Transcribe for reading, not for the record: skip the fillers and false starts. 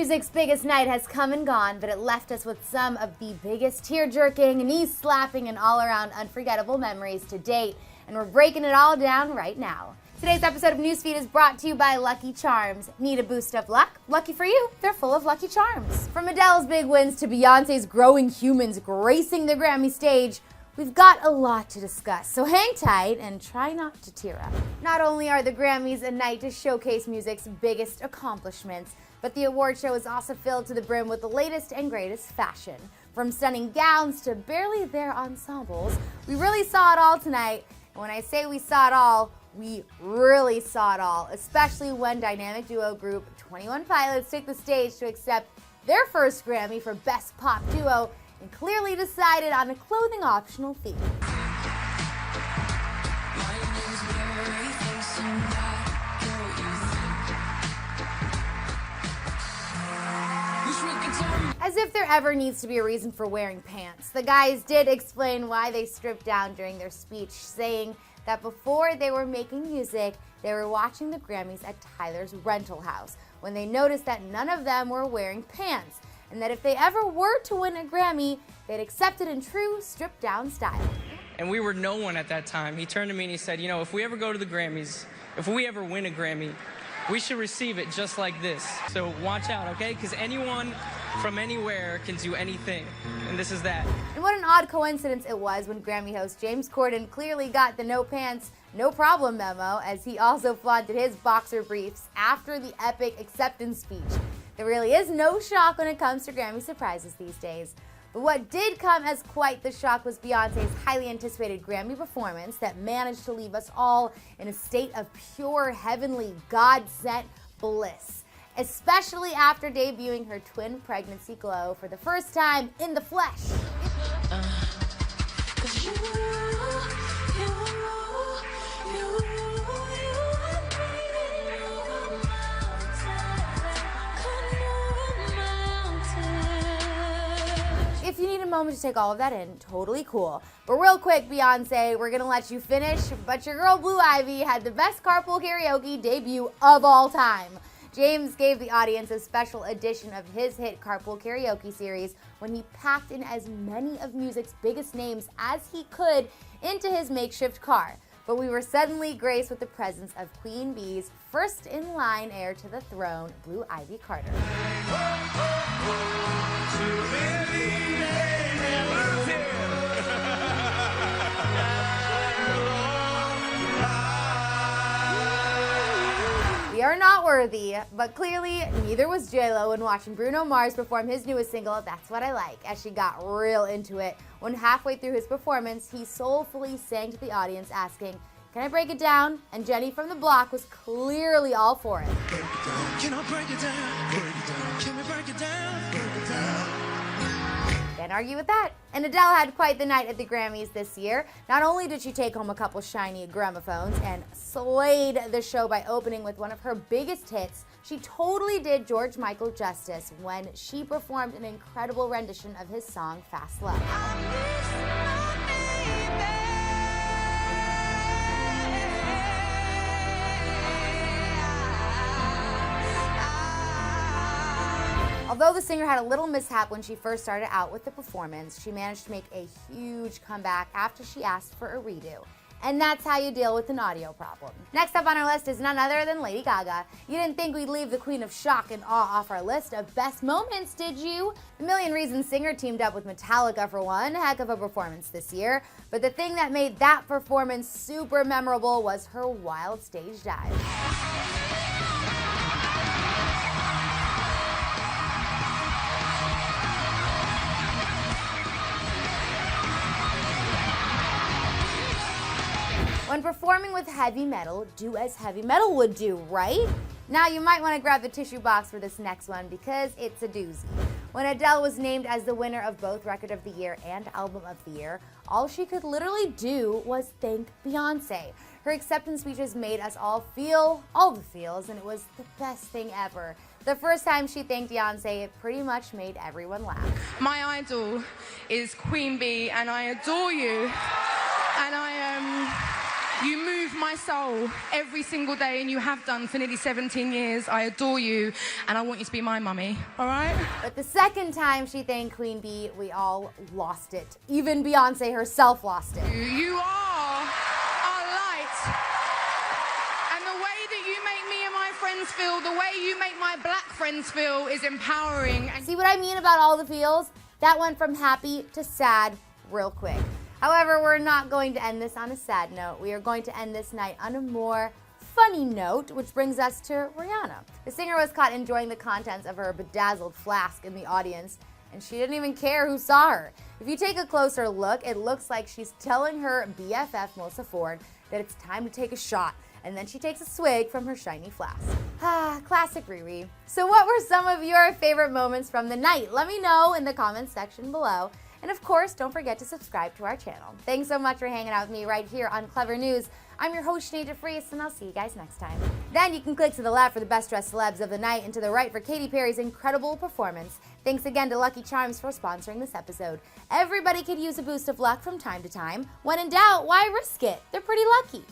Music's biggest night has come and gone, but it left us with some of the biggest tear-jerking, knee-slapping, and all-around unforgettable memories to date, and we're breaking it all down right now. Today's episode of Newsfeed is brought to you by Lucky Charms. Need a boost of luck? Lucky for you, they're full of Lucky Charms. From Adele's big wins to Beyoncé's growing humans gracing the Grammy stage, we've got a lot to discuss, so hang tight and try not to tear up. Not only are the Grammys a night to showcase music's biggest accomplishments, but the award show is also filled to the brim with the latest and greatest fashion. From stunning gowns to barely there ensembles, we really saw it all tonight. And when I say we saw it all, we really saw it all, especially when dynamic duo group 21 Pilots took the stage to accept their first Grammy for Best Pop Duo and clearly decided on a clothing optional theme. As if there ever needs to be a reason for wearing pants, the guys did explain why they stripped down during their speech, saying that before they were making music, they were watching the Grammys at Tyler's rental house when they noticed that none of them were wearing pants, and that if they ever were to win a Grammy, they'd accept it in true stripped-down style. And we were no one at that time. He turned to me and he said, you know, if we ever go to the Grammys, if we ever win a Grammy, we should receive it just like this. So watch out, okay? Because anyone from anywhere can do anything, and this is that. And what an odd coincidence it was when Grammy host James Corden clearly got the no pants, no problem memo, as he also flaunted his boxer briefs after the epic acceptance speech. There really is no shock when it comes to Grammy surprises these days. But what did come as quite the shock was Beyoncé's highly anticipated Grammy performance that managed to leave us all in a state of pure heavenly God-sent bliss, especially after debuting her twin pregnancy glow for the first time in the flesh. If you need a moment to take all of that in, totally cool. But real quick, Beyoncé, we're gonna let you finish, but your girl Blue Ivy had the best carpool karaoke debut of all time. James gave the audience a special edition of his hit Carpool Karaoke series when he packed in as many of music's biggest names as he could into his makeshift car. But we were suddenly graced with the presence of Queen Bee's first in line heir to the throne, Blue Ivy Carter. We are not worthy, but clearly neither was J-Lo when watching Bruno Mars perform his newest single, That's What I Like, as she got real into it. When halfway through his performance, he soulfully sang to the audience asking, "Can I break it down?" And Jenny from the block was clearly all for it. Break it down. Can I break it down? Break it down. Can we break it down? Break it down. Can't argue with that. And Adele had quite the night at the Grammys this year. Not only did she take home a couple shiny gramophones and slayed the show by opening with one of her biggest hits, she totally did George Michael justice when she performed an incredible rendition of his song Fast Love. Although the singer had a little mishap when she first started out with the performance, she managed to make a huge comeback after she asked for a redo. And that's how you deal with an audio problem. Next up on our list is none other than Lady Gaga. You didn't think we'd leave the Queen of Shock and Awe off our list of best moments, did you? The Million Reasons singer teamed up with Metallica for one heck of a performance this year. But the thing that made that performance super memorable was her wild stage dive. When performing with heavy metal, do as heavy metal would do, right? Now you might want to grab the tissue box for this next one because it's a doozy. When Adele was named as the winner of both Record of the Year and Album of the Year, all she could literally do was thank Beyoncé. Her acceptance speeches made us all feel all the feels, and it was the best thing ever. The first time she thanked Beyoncé, it pretty much made everyone laugh. My idol is Queen Bee, and I adore you. And you move my soul every single day, and you have done for nearly 17 years. I adore you, and I want you to be my mummy, all right? But the second time she thanked Queen Bee, we all lost it. Even Beyoncé herself lost it. You are our light. And the way that you make me and my friends feel, the way you make my black friends feel is empowering. And See what I mean about all the feels? That went from happy to sad real quick. However, we're not going to end this on a sad note. We are going to end this night on a more funny note, which brings us to Rihanna. The singer was caught enjoying the contents of her bedazzled flask in the audience, and she didn't even care who saw her. If you take a closer look, it looks like she's telling her BFF, Melissa Ford, that it's time to take a shot, and then she takes a swig from her shiny flask. Ah, classic Riri. So what were some of your favorite moments from the night? Let me know in the comments section below. And of course, don't forget to subscribe to our channel. Thanks so much for hanging out with me right here on Clever News. I'm your host, Sinead DeFries, and I'll see you guys next time. Then you can click to the left for the best dressed celebs of the night and to the right for Katy Perry's incredible performance. Thanks again to Lucky Charms for sponsoring this episode. Everybody could use a boost of luck from time to time. When in doubt, why risk it? They're pretty lucky.